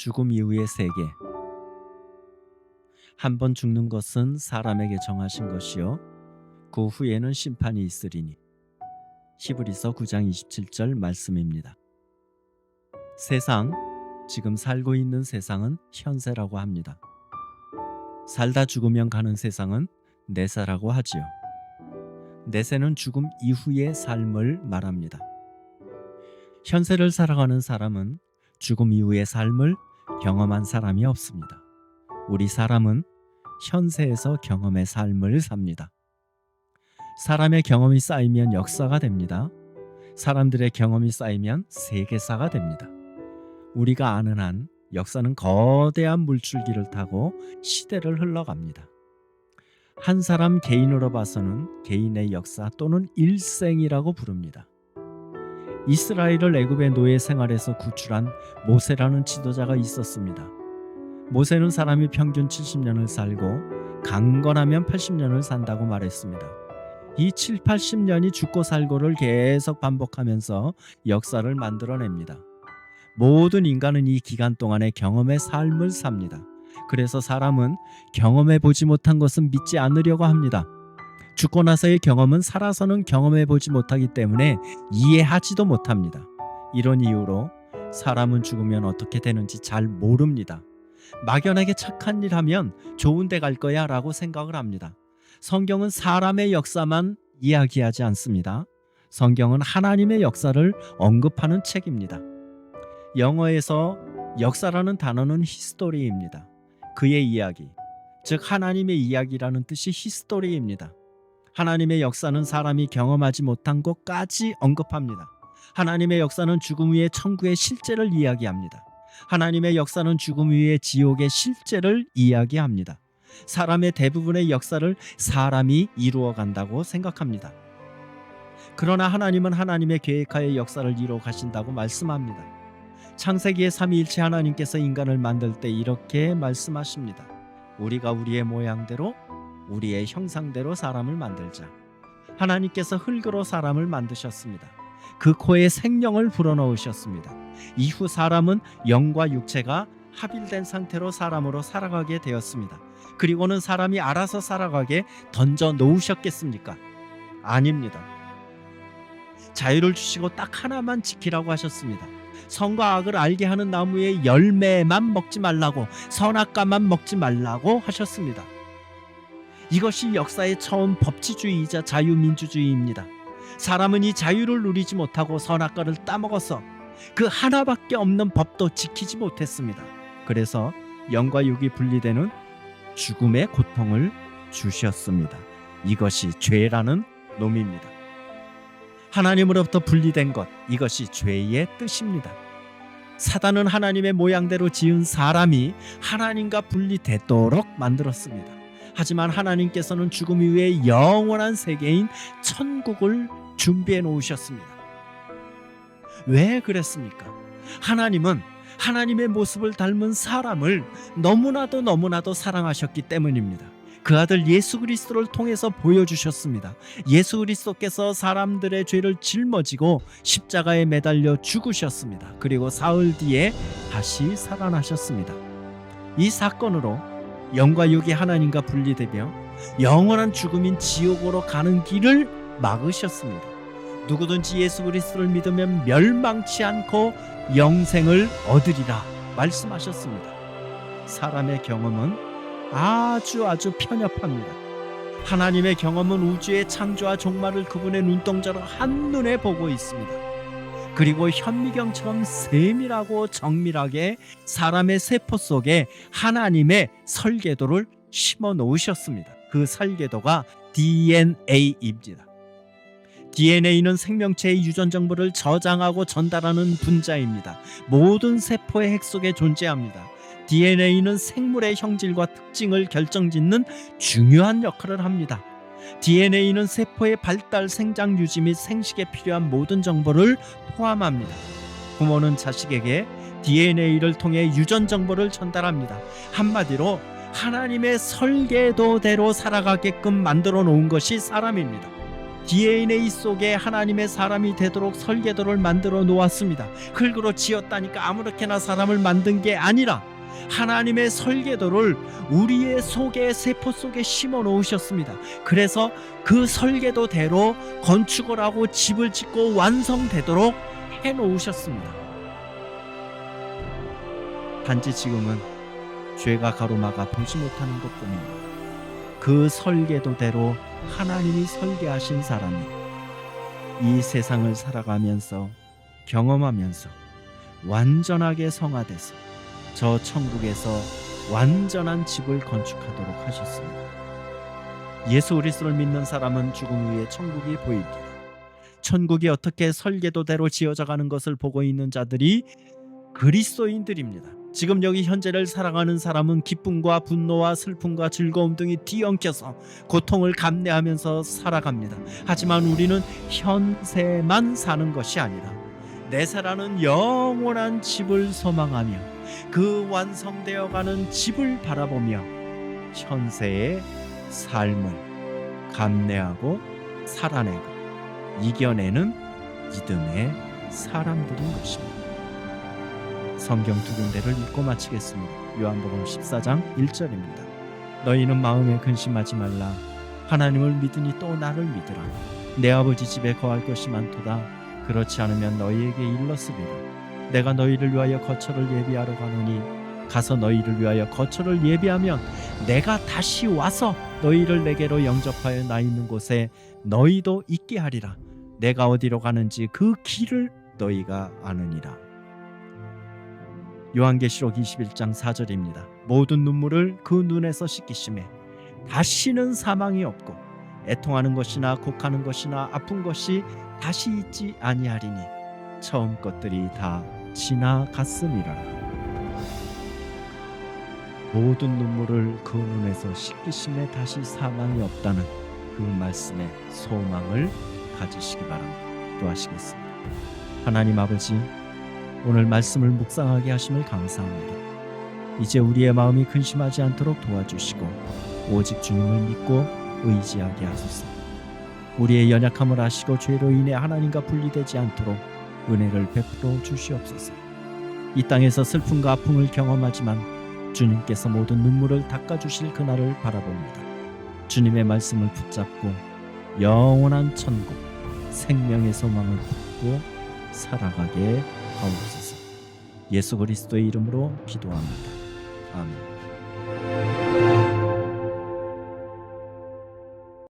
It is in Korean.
죽음 이후의 세계. 한 번 죽는 것은 사람에게 정하신 것이요 그 후에는 심판이 있으리니. 히브리서 9장 27절 말씀입니다. 세상, 지금 살고 있는 세상은 현세라고 합니다. 살다 죽으면 가는 세상은 내세라고 하지요. 내세는 죽음 이후의 삶을 말합니다. 현세를 살아가는 사람은 죽음 이후의 삶을 경험한 사람이 없습니다. 우리 사람은 현세에서 경험의 삶을 삽니다. 사람의 경험이 쌓이면 역사가 됩니다. 사람들의 경험이 쌓이면 세계사가 됩니다. 우리가 아는 한 역사는 거대한 물줄기를 타고 시대를 흘러갑니다. 한 사람 개인으로 봐서는 개인의 역사 또는 일생이라고 부릅니다. 이스라엘을 애굽의 노예 생활에서 구출한 모세라는 지도자가 있었습니다. 모세는 사람이 평균 70년을 살고 강건하면 80년을 산다고 말했습니다. 이 7, 80년이 죽고 살고를 계속 반복하면서 역사를 만들어냅니다. 모든 인간은 이 기간 동안의 경험의 삶을 삽니다. 그래서 사람은 경험해 보지 못한 것은 믿지 않으려고 합니다. 죽고 나서의 경험은 살아서는 경험해 보지 못하기 때문에 이해하지도 못합니다. 이런 이유로 사람은 죽으면 어떻게 되는지 잘 모릅니다. 막연하게 착한 일 하면 좋은 데 갈 거야 라고 생각을 합니다. 성경은 사람의 역사만 이야기하지 않습니다. 성경은 하나님의 역사를 언급하는 책입니다. 영어에서 역사라는 단어는 히스토리입니다. 그의 이야기, 즉 하나님의 이야기라는 뜻이 히스토리입니다. 하나님의 역사는 사람이 경험하지 못한 것까지 언급합니다. 하나님의 역사는 죽음 후의 천국의 실제를 이야기합니다. 하나님의 역사는 죽음 후의 지옥의 실제를 이야기합니다. 사람의 대부분의 역사를 사람이 이루어 간다고 생각합니다. 그러나 하나님은 하나님의 계획하에 역사를 이루어 가신다고 말씀합니다. 창세기의 삼위일체 하나님께서 인간을 만들 때 이렇게 말씀하십니다. 우리가 우리의 모양대로 우리의 형상대로 사람을 만들자. 하나님께서 흙으로 사람을 만드셨습니다. 그 코에 생명을 불어넣으셨습니다. 이후 사람은 영과 육체가 합일된 상태로 사람으로 살아가게 되었습니다. 그리고는 사람이 알아서 살아가게 던져 놓으셨겠습니까? 아닙니다. 자유를 주시고 딱 하나만 지키라고 하셨습니다. 선과 악을 알게 하는 나무의 열매만 먹지 말라고, 선악과만 먹지 말라고 하셨습니다. 이것이 역사의 처음 법치주의이자 자유민주주의입니다. 사람은 이 자유를 누리지 못하고 선악과를 따먹어서 그 하나밖에 없는 법도 지키지 못했습니다. 그래서 영과 육이 분리되는 죽음의 고통을 주셨습니다. 이것이 죄라는 놈입니다. 하나님으로부터 분리된 것, 이것이 죄의 뜻입니다. 사단은 하나님의 모양대로 지은 사람이 하나님과 분리되도록 만들었습니다. 하지만 하나님께서는 죽음 이후에 영원한 세계인 천국을 준비해 놓으셨습니다. 왜 그랬습니까? 하나님은 하나님의 모습을 닮은 사람을 너무나도 사랑하셨기 때문입니다. 그 아들 예수 그리스도를 통해서 보여주셨습니다. 예수 그리스도께서 사람들의 죄를 짊어지고 십자가에 매달려 죽으셨습니다. 그리고 사흘 뒤에 다시 살아나셨습니다. 이 사건으로 영과 육이 하나님과 분리되며 영원한 죽음인 지옥으로 가는 길을 막으셨습니다. 누구든지 예수 그리스도를 믿으면 멸망치 않고 영생을 얻으리라 말씀하셨습니다. 사람의 경험은 아주 편협합니다. 하나님의 경험은 우주의 창조와 종말을 그분의 눈동자로 한눈에 보고 있습니다. 그리고 현미경처럼 세밀하고 정밀하게 사람의 세포 속에 하나님의 설계도를 심어 놓으셨습니다. 그 설계도가 DNA입니다. DNA는 생명체의 유전 정보를 저장하고 전달하는 분자입니다. 모든 세포의 핵 속에 존재합니다. DNA는 생물의 형질과 특징을 결정짓는 중요한 역할을 합니다. DNA는 세포의 발달, 생장 유지 및 생식에 필요한 모든 정보를 포함합니다. 부모는 자식에게 DNA를 통해 유전 정보를 전달합니다. 한마디로 하나님의 설계도대로 살아가게끔 만들어 놓은 것이 사람입니다. DNA 속에 하나님의 사람이 되도록 설계도를 만들어 놓았습니다. 흙으로 지었다니까 아무렇게나 사람을 만든 게 아니라 하나님의 설계도를 우리의 속에 세포 속에 심어 놓으셨습니다. 그래서 그 설계도대로 건축을 하고 집을 짓고 완성되도록 해 놓으셨습니다. 단지 지금은 죄가 가로막아 보지 못하는 것뿐입니다. 그 설계도대로 하나님이 설계하신 사람이 이 세상을 살아가면서 경험하면서 완전하게 성화돼서 저 천국에서 완전한 집을 건축하도록 하셨습니다. 예수 그리스도를 믿는 사람은 죽음 후에 천국이 보입니다. 천국이 어떻게 설계도대로 지어져 가는 것을 보고 있는 자들이 그리스도인들입니다. 지금 여기 현재를 살아가는 사람은 기쁨과 분노와 슬픔과 즐거움 등이 뒤엉켜서 고통을 감내하면서 살아갑니다. 하지만 우리는 현세만 사는 것이 아니라 내세라는 영원한 집을 소망하며 그 완성되어가는 집을 바라보며 현세의 삶을 감내하고 살아내고 이겨내는 믿음의 사람들인 것입니다. 성경 두 군데를 읽고 마치겠습니다. 요한복음 14장 1절입니다. 너희는 마음에 근심하지 말라. 하나님을 믿으니 또 나를 믿으라. 내 아버지 집에 거할 것이 많도다. 그렇지 않으면 너희에게 일렀으리라. 내가 너희를 위하여 거처를 예비하러 가노니 가서 너희를 위하여 거처를 예비하면 내가 다시 와서 너희를 내게로 영접하여 나 있는 곳에 너희도 있게 하리라. 내가 어디로 가는지 그 길을 너희가 아느니라. 요한계시록 21장 4절입니다. 모든 눈물을 그 눈에서 씻기심에 다시는 사망이 없고 애통하는 것이나 곡하는 것이나 아픈 것이 다시 있지 아니하리니 처음 것들이 다 지나갔음이라. 모든 눈물을 그 눈에서 씻기심에 다시 사망이 없다는 그 말씀에 소망을 가지시기 바랍니다. 기도하시겠습니다. 하나님 아버지, 오늘 말씀을 묵상하게 하심을 감사합니다. 이제 우리의 마음이 근심하지 않도록 도와주시고 오직 주님을 믿고 의지하게 하소서. 우리의 연약함을 아시고 죄로 인해 하나님과 분리되지 않도록 은혜를 베풀어 주시옵소서. 이 땅에서 슬픔과 아픔을 경험하지만 주님께서 모든 눈물을 닦아주실 그날을 바라봅니다. 주님의 말씀을 붙잡고 영원한 천국, 생명의 소망을 품고 살아가게 하옵소서. 예수 그리스도의 이름으로 기도합니다. 아멘.